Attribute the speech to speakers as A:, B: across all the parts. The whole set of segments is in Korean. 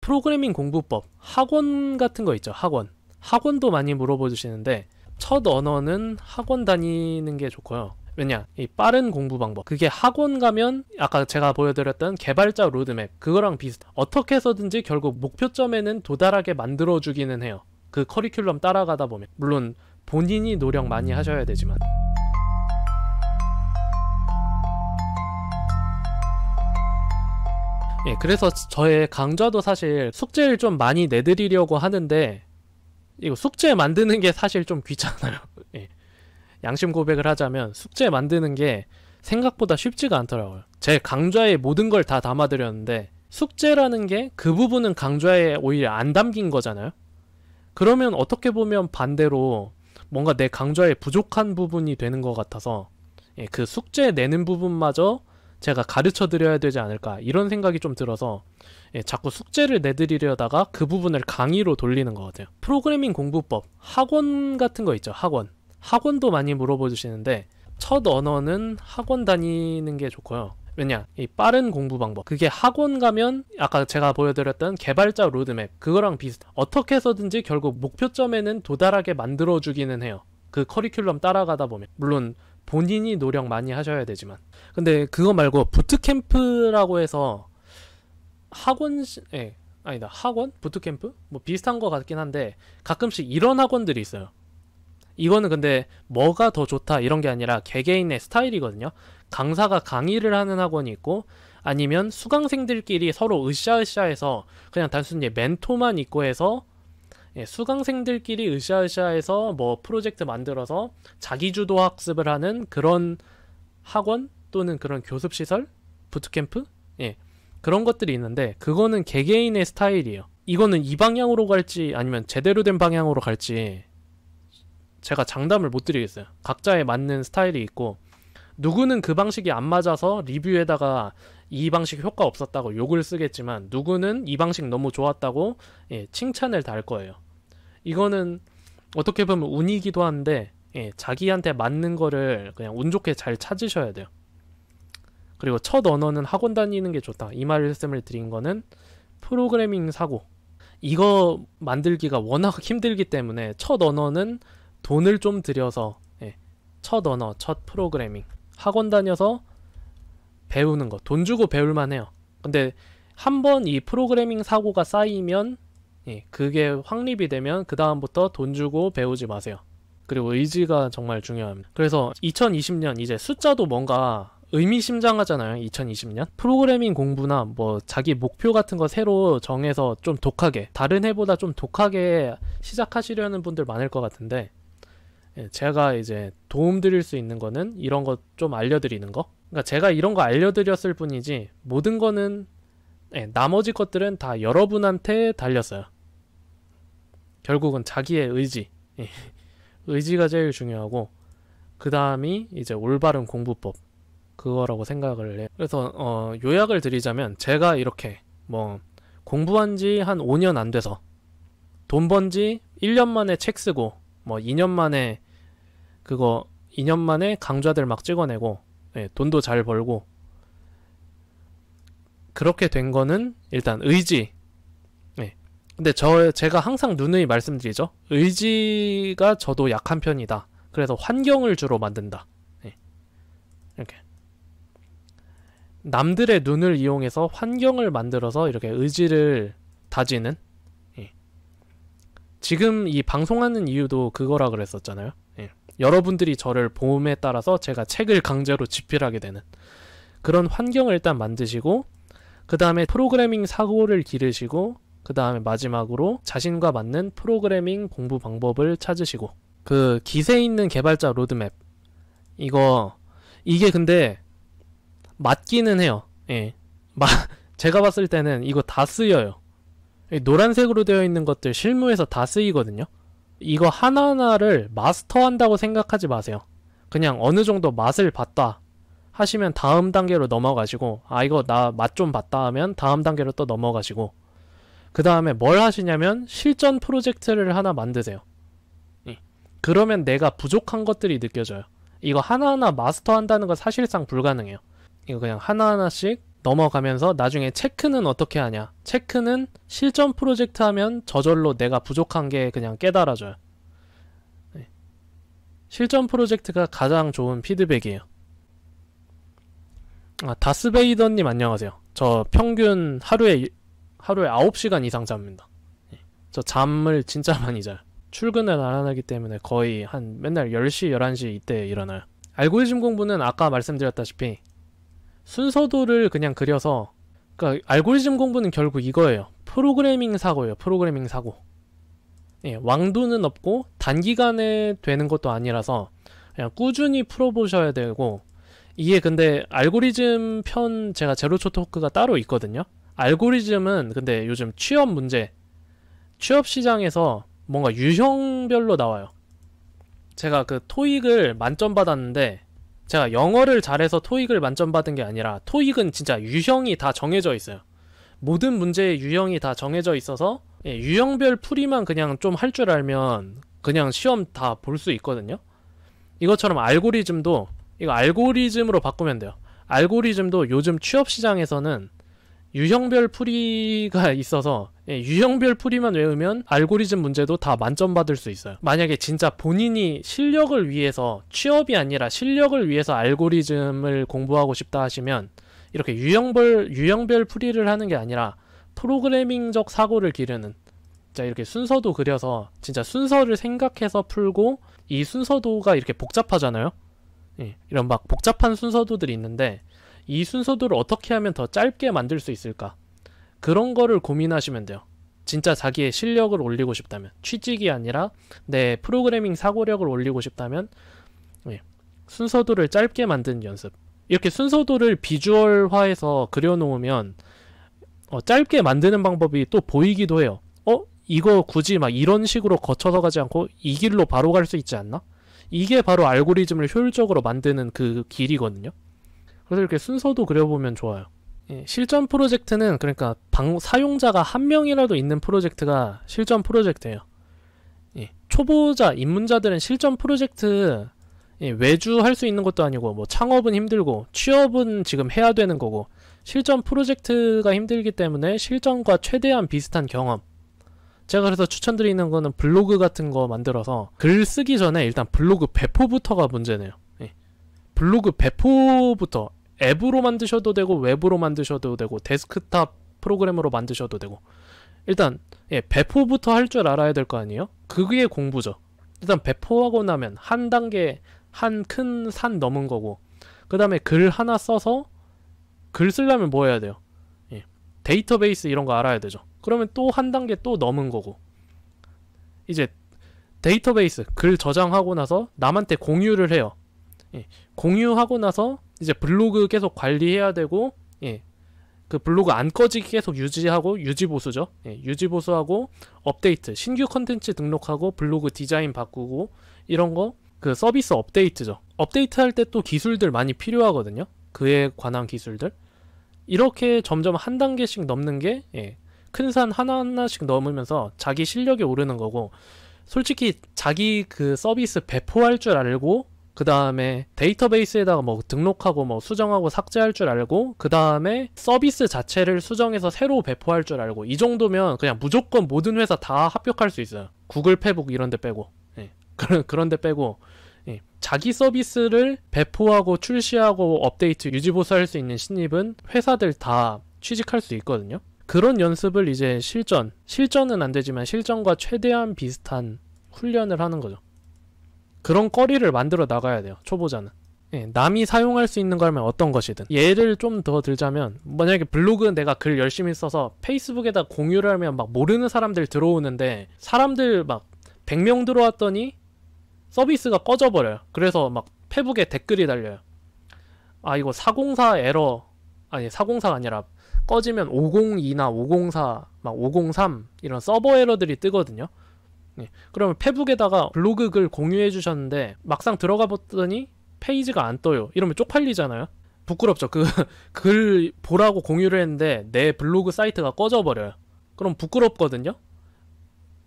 A: 프로그래밍 공부법, 학원 같은 거 있죠. 학원도 많이 물어봐 주시는데, 첫 언어는 학원 다니는 게 좋고요. 왜냐, 이 빠른 공부 방법, 그게 학원 가면 아까 제가 보여드렸던 개발자 로드맵, 그거랑 어떻게 해서든지 결국 목표점에는 도달하게 만들어 주기는 해요. 그 커리큘럼 따라가다 보면. 물론 본인이 노력 많이 하셔야 되지만. 예, 그래서 저의 강좌도 사실 숙제를 좀 많이 내드리려고 하는데, 이거 숙제 만드는 게 사실 좀 귀찮아요. 예. 양심 고백을 하자면 숙제 만드는 게 생각보다 쉽지가 않더라고요. 제 강좌에 모든 걸 다 담아드렸는데, 숙제라는 게 그 부분은 강좌에 오히려 안 담긴 거잖아요. 그러면 어떻게 보면 반대로 뭔가 내 강좌에 부족한 부분이 되는 것 같아서, 예, 그 숙제 내는 부분마저 제가 가르쳐 드려야 되지 않을까, 이런 생각이 좀 들어서, 예, 자꾸 숙제를 내드리려다가 그 부분을 강의로 돌리는 것 같아요. 프로그래밍 공부법, 학원 같은 거 있죠. 학원도 많이 물어봐 주시는데, 첫 언어는 학원 다니는 게 좋고요. 왜냐, 이 빠른 공부 방법, 그게 학원 가면 아까 제가 보여드렸던 개발자 로드맵, 그거랑 어떻게 해서든지 결국 목표점에는 도달하게 만들어 주기는 해요. 그 커리큘럼 따라가다 보면. 물론 본인이 노력 많이 하셔야 되지만. 근데 그거 말고 부트캠프라고 해서 학원 부트캠프? 뭐 비슷한 거 같긴 한데, 가끔씩 이런 학원들이 있어요. 이거는 근데 뭐가 더 좋다 이런 게 아니라 개개인의 스타일이거든요. 강사가 강의를 하는 학원이 있고, 아니면 수강생들끼리 서로 으쌰으쌰해서 그냥 단순히 멘토만 있고 해서, 예, 수강생들끼리 으쌰으쌰해서 뭐 프로젝트 만들어서 자기주도 학습을 하는 그런 학원 또는 그런 교습시설? 부트캠프? 예, 그런 것들이 있는데, 그거는 개개인의 스타일이에요. 이거는 이 방향으로 갈지 아니면 제대로 된 방향으로 갈지 제가 장담을 못 드리겠어요. 각자에 맞는 스타일이 있고, 누구는 그 방식이 안 맞아서 리뷰에다가 이 방식 효과 없었다고 욕을 쓰겠지만, 누구는 이 방식 너무 좋았다고, 예, 칭찬을 달 거예요. 이거는 어떻게 보면 운이기도 한데, 예, 자기한테 맞는 거를 그냥 운 좋게 잘 찾으셔야 돼요. 그리고 첫 언어는 학원 다니는 게 좋다, 이 말씀을 드린 거는 프로그래밍 사고, 이거 만들기가 워낙 힘들기 때문에 첫 언어는 돈을 좀 들여서, 예, 첫 언어, 첫 프로그래밍 학원 다녀서 배우는 거, 돈 주고 배울만 해요. 근데 한번 이 프로그래밍 사고가 쌓이면, 예, 그게 확립이 되면 그 다음부터 돈 주고 배우지 마세요. 그리고 의지가 정말 중요합니다. 그래서 2020년 이제 숫자도 뭔가 의미심장하잖아요. 2020년 프로그래밍 공부나 뭐 자기 목표 같은 거 새로 정해서 좀 독하게, 다른 해보다 좀 독하게 시작하시려는 분들 많을 것 같은데, 예, 제가 이제 도움 드릴 수 있는 거는 이런 거 좀 알려드리는 거. 그러니까 제가 이런 거 알려드렸을 뿐이지, 모든 거는, 예, 나머지 것들은 다 여러분한테 달렸어요. 결국은 자기의 의지, 예, 의지가 제일 중요하고, 그 다음이 이제 올바른 공부법, 그거라고 생각을 해요. 그래서 요약을 드리자면, 제가 이렇게 뭐 공부한 지 한 5년 안 돼서 돈 번 지 1년 만에 책 쓰고, 뭐 2년 만에 2년 만에 강좌들 막 찍어내고, 예, 돈도 잘 벌고, 그렇게 된 거는 일단 의지. 예. 근데 제가 항상 누누이 말씀드리죠. 의지가 저도 약한 편이다. 그래서 환경을 주로 만든다. 예. 이렇게 남들의 눈을 이용해서 환경을 만들어서 이렇게 의지를 다지는, 예. 지금 이 방송하는 이유도 그거라 그랬었잖아요. 예. 여러분들이 저를 보험에 따라서 제가 책을 강제로 집필하게 되는 그런 환경을 일단 만드시고, 그 다음에 프로그래밍 사고를 기르시고, 그 다음에 마지막으로 자신과 맞는 프로그래밍 공부 방법을 찾으시고, 그 기세 있는 개발자 로드맵, 이게 근데 맞기는 해요. 예. 제가 봤을 때는 이거 다 쓰여요. 노란색으로 되어 있는 것들 실무에서 다 쓰이거든요. 이거 하나하나를 마스터한다고 생각하지 마세요. 그냥 어느 정도 맛을 봤다 하시면 다음 단계로 넘어가시고, 이거 나 맛 좀 봤다 하면 다음 단계로 또 넘어가시고, 그 다음에 뭘 하시냐면 실전 프로젝트를 하나 만드세요. 그러면 내가 부족한 것들이 느껴져요. 이거 하나하나 마스터한다는 건 사실상 불가능해요. 이거 그냥 하나하나씩 넘어가면서 나중에 체크는 어떻게 하냐. 체크는 실전 프로젝트 하면 저절로 내가 부족한 게 그냥 깨달아져요. 네. 실전 프로젝트가 가장 좋은 피드백이에요. 다스베이더님 안녕하세요. 저 평균 하루에 9시간 이상 잡니다. 네. 저 잠을 진짜 많이 자요. 출근을 안 하기 때문에 거의 한 맨날 10시, 11시 이때 일어나요. 알고리즘 공부는 아까 말씀드렸다시피 순서도를 그냥 그려서, 그러니까 알고리즘 공부는 결국 이거예요. 프로그래밍 사고예요. 프로그래밍 사고. 예, 왕도는 없고 단기간에 되는 것도 아니라서 그냥 꾸준히 풀어보셔야 되고, 이게 근데 알고리즘 편 제가 제로초 토크가 따로 있거든요. 알고리즘은 근데 요즘 취업 문제, 취업 시장에서 뭔가 유형별로 나와요. 제가 그 토익을 만점 받았는데, 제가 영어를 잘해서 토익을 만점 받은 게 아니라 토익은 진짜 유형이 다 정해져 있어요. 모든 문제의 유형이 다 정해져 있어서 유형별 풀이만 그냥 좀 할 줄 알면 그냥 시험 다 볼 수 있거든요. 이것처럼 알고리즘도 이거 알고리즘으로 바꾸면 돼요. 알고리즘도 요즘 취업 시장에서는 유형별 풀이가 있어서 유형별 풀이만 외우면 알고리즘 문제도 다 만점 받을 수 있어요. 만약에 진짜 본인이 실력을 위해서, 취업이 아니라 실력을 위해서 알고리즘을 공부하고 싶다 하시면 이렇게 유형별 풀이를 하는 게 아니라 프로그래밍적 사고를 기르는, 자 이렇게 순서도 그려서 진짜 순서를 생각해서 풀고, 이 순서도가 이렇게 복잡하잖아요. 이런 막 복잡한 순서도들이 있는데 이 순서도를 어떻게 하면 더 짧게 만들 수 있을까? 그런 거를 고민하시면 돼요. 진짜 자기의 실력을 올리고 싶다면, 취직이 아니라 내 프로그래밍 사고력을 올리고 싶다면 순서도를 짧게 만드는 연습. 이렇게 순서도를 비주얼화해서 그려놓으면 짧게 만드는 방법이 또 보이기도 해요. 이거 굳이 막 이런 식으로 거쳐서 가지 않고 이 길로 바로 갈 수 있지 않나? 이게 바로 알고리즘을 효율적으로 만드는 그 길이거든요. 그래서 이렇게 순서도 그려보면 좋아요. 실전 프로젝트는 그러니까 사용자가 한 명이라도 있는 프로젝트가 실전 프로젝트예요. 초보자, 입문자들은 실전 프로젝트 외주 할 수 있는 것도 아니고, 뭐 창업은 힘들고 취업은 지금 해야 되는 거고, 실전 프로젝트가 힘들기 때문에 실전과 최대한 비슷한 경험. 제가 그래서 추천드리는 거는 블로그 같은 거 만들어서 글 쓰기 전에 일단 블로그 배포부터가 문제네요. 블로그 배포부터 앱으로 만드셔도 되고 웹으로 만드셔도 되고 데스크탑 프로그램으로 만드셔도 되고, 일단 배포부터 할 줄 알아야 될 거 아니에요? 그게 공부죠. 일단 배포하고 나면 한 단계, 한 큰 산 넘은 거고, 그 다음에 글 하나 써서, 글 쓰려면 뭐 해야 돼요? 데이터베이스 이런 거 알아야 되죠. 그러면 또 한 단계 또 넘은 거고, 이제 데이터베이스 글 저장하고 나서 남한테 공유를 해요. 공유하고 나서 이제 블로그 계속 관리해야 되고, 그 블로그 안 꺼지게 계속 유지하고, 유지보수죠. 유지보수하고 업데이트, 신규 컨텐츠 등록하고 블로그 디자인 바꾸고, 이런 거 그 서비스 업데이트죠. 업데이트 할 때 또 기술들 많이 필요하거든요. 그에 관한 기술들. 이렇게 점점 한 단계씩 넘는 게 큰 산 하나하나씩 넘으면서 자기 실력이 오르는 거고, 솔직히 자기 그 서비스 배포할 줄 알고, 그 다음에 데이터베이스에다가 뭐 등록하고 뭐 수정하고 삭제할 줄 알고, 그 다음에 서비스 자체를 수정해서 새로 배포할 줄 알고, 이 정도면 그냥 무조건 모든 회사 다 합격할 수 있어요. 구글, 페북 이런 데 빼고. 그런 데 빼고 자기 서비스를 배포하고 출시하고 업데이트, 유지보수할 수 있는 신입은 회사들 다 취직할 수 있거든요. 그런 연습을 이제 실전은 안 되지만 실전과 최대한 비슷한 훈련을 하는 거죠. 그런 거리를 만들어 나가야 돼요, 초보자는. 남이 사용할 수 있는 거라면 어떤 것이든. 예를 좀 더 들자면, 만약에 블로그 내가 글 열심히 써서 페이스북에다 공유를 하면 막 모르는 사람들 들어오는데, 사람들 막 100명 들어왔더니 서비스가 꺼져버려요. 그래서 막 페북에 댓글이 달려요. 이거 404 에러, 아니 404가 아니라 꺼지면 502나 504, 막 503 이런 서버 에러들이 뜨거든요. 그러면 페북에다가 블로그 글 공유해 주셨는데 막상 들어가 봤더니 페이지가 안 떠요. 이러면 쪽팔리잖아요. 부끄럽죠. 그 글 보라고 공유를 했는데 내 블로그 사이트가 꺼져버려요. 그럼 부끄럽거든요.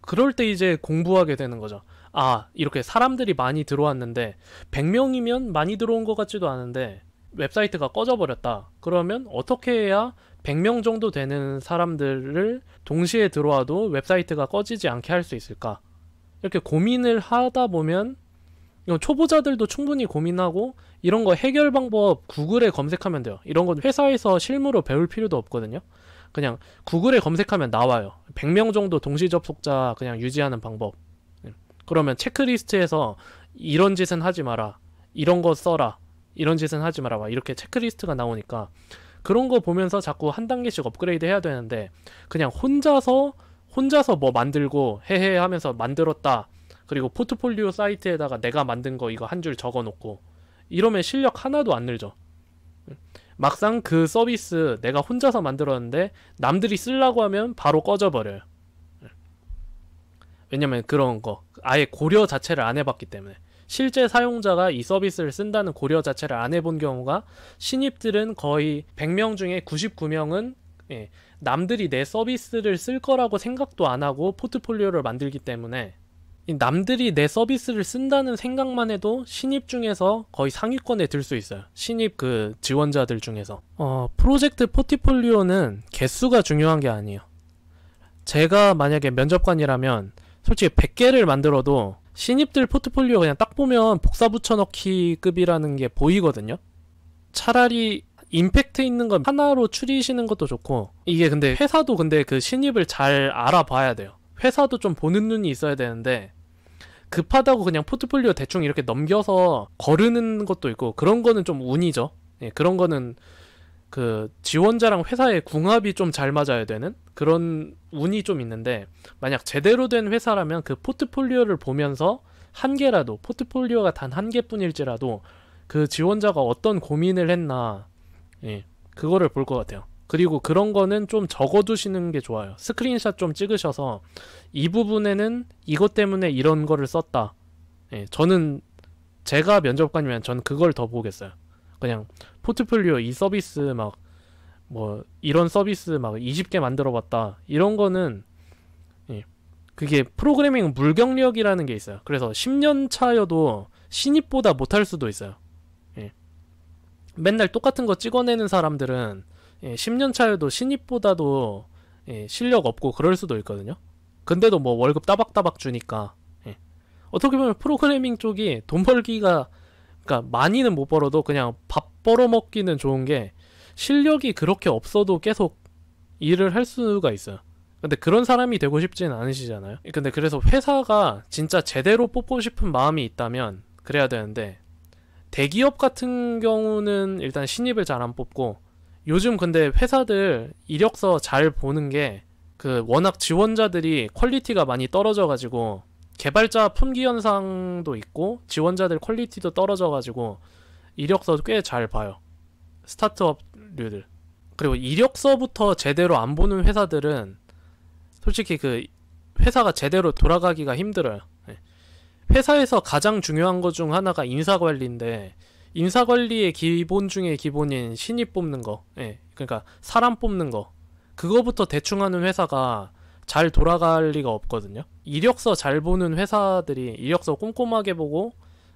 A: 그럴 때 이제 공부하게 되는 거죠. 이렇게 사람들이 많이 들어왔는데 100명이면 많이 들어온 것 같지도 않은데 웹사이트가 꺼져버렸다. 그러면 어떻게 해야 100명 정도 되는 사람들을 동시에 들어와도 웹사이트가 꺼지지 않게 할 수 있을까? 이렇게 고민을 하다 보면 이건 초보자들도 충분히 고민하고 이런 거 해결 방법 구글에 검색하면 돼요. 이런 건 회사에서 실무로 배울 필요도 없거든요. 그냥 구글에 검색하면 나와요. 100명 정도 동시 접속자 그냥 유지하는 방법. 그러면 체크리스트에서 이런 짓은 하지 마라. 이런 거 써라. 이런 짓은 하지 마라. 막 이렇게 체크리스트가 나오니까 그런 거 보면서 자꾸 한 단계씩 업그레이드 해야 되는데 그냥 혼자서 뭐 만들고 헤헤 하면서 만들었다. 그리고 포트폴리오 사이트에다가 내가 만든 거 이거 한 줄 적어 놓고 이러면 실력 하나도 안 늘죠. 막상 그 서비스 내가 혼자서 만들었는데 남들이 쓰려고 하면 바로 꺼져버려요. 왜냐면 그런 거 아예 고려 자체를 안 해봤기 때문에 실제 사용자가 이 서비스를 쓴다는 고려 자체를 안 해본 경우가 신입들은 거의 100명 중에 99명은 남들이 내 서비스를 쓸 거라고 생각도 안 하고 포트폴리오를 만들기 때문에 남들이 내 서비스를 쓴다는 생각만 해도 신입 중에서 거의 상위권에 들 수 있어요. 신입 그 지원자들 중에서. 프로젝트 포트폴리오는 개수가 중요한 게 아니에요. 제가 만약에 면접관이라면 솔직히 100개를 만들어도 신입들 포트폴리오 그냥 딱 보면 복사 붙여넣기 급이라는 게 보이거든요. 차라리 임팩트 있는 거 하나로 추리시는 것도 좋고 이게 근데 회사도 근데 그 신입을 잘 알아봐야 돼요. 회사도 좀 보는 눈이 있어야 되는데 급하다고 그냥 포트폴리오 대충 이렇게 넘겨서 거르는 것도 있고 그런 거는 좀 운이죠. 그런 거는 그 지원자랑 회사의 궁합이 좀 잘 맞아야 되는 그런 운이 좀 있는데 만약 제대로 된 회사라면 그 포트폴리오를 보면서 한 개라도 포트폴리오가 단 한 개뿐일지라도 그 지원자가 어떤 고민을 했나 그거를 볼 것 같아요. 그리고 그런 거는 좀 적어두시는 게 좋아요. 스크린샷 좀 찍으셔서 이 부분에는 이것 때문에 이런 거를 썼다. 저는 제가 면접관이면 전 그걸 더 보겠어요. 그냥 포트폴리오 이 서비스 막 뭐 이런 서비스 막 20개 만들어 봤다. 이런 거는 그게 프로그래밍 물경력이라는 게 있어요. 그래서 10년 차여도 신입보다 못할 수도 있어요. 맨날 똑같은 거 찍어내는 사람들은 10년 차여도 신입보다도 실력 없고 그럴 수도 있거든요. 근데도 뭐 월급 따박따박 주니까 어떻게 보면 프로그래밍 쪽이 돈 벌기가 그러니까 많이는 못 벌어도 그냥 밥 벌어먹기는 좋은 게 실력이 그렇게 없어도 계속 일을 할 수가 있어요. 근데 그런 사람이 되고 싶지는 않으시잖아요. 근데 그래서 회사가 진짜 제대로 뽑고 싶은 마음이 있다면 그래야 되는데 대기업 같은 경우는 일단 신입을 잘 안 뽑고 요즘 근데 회사들 이력서 잘 보는 게 그 워낙 지원자들이 퀄리티가 많이 떨어져가지고 개발자 품귀 현상도 있고 지원자들 퀄리티도 떨어져가지고 이력서 꽤 잘 봐요. 스타트업류들. 그리고 이력서부터 제대로 안 보는 회사들은 솔직히 그 회사가 제대로 돌아가기가 힘들어요. 회사에서 가장 중요한 것 중 하나가 인사관리인데 인사관리의 기본 중에 기본인 신입 뽑는 거, 그러니까 사람 뽑는 거 그거부터 대충 하는 회사가 잘 돌아갈 리가 없거든요. 이력서 잘 보는 회사들이 이력서 꼼꼼하게 보고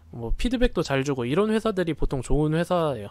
A: 뭐 피드백도 잘 주고 이런 회사들이 보통 좋은 회사예요.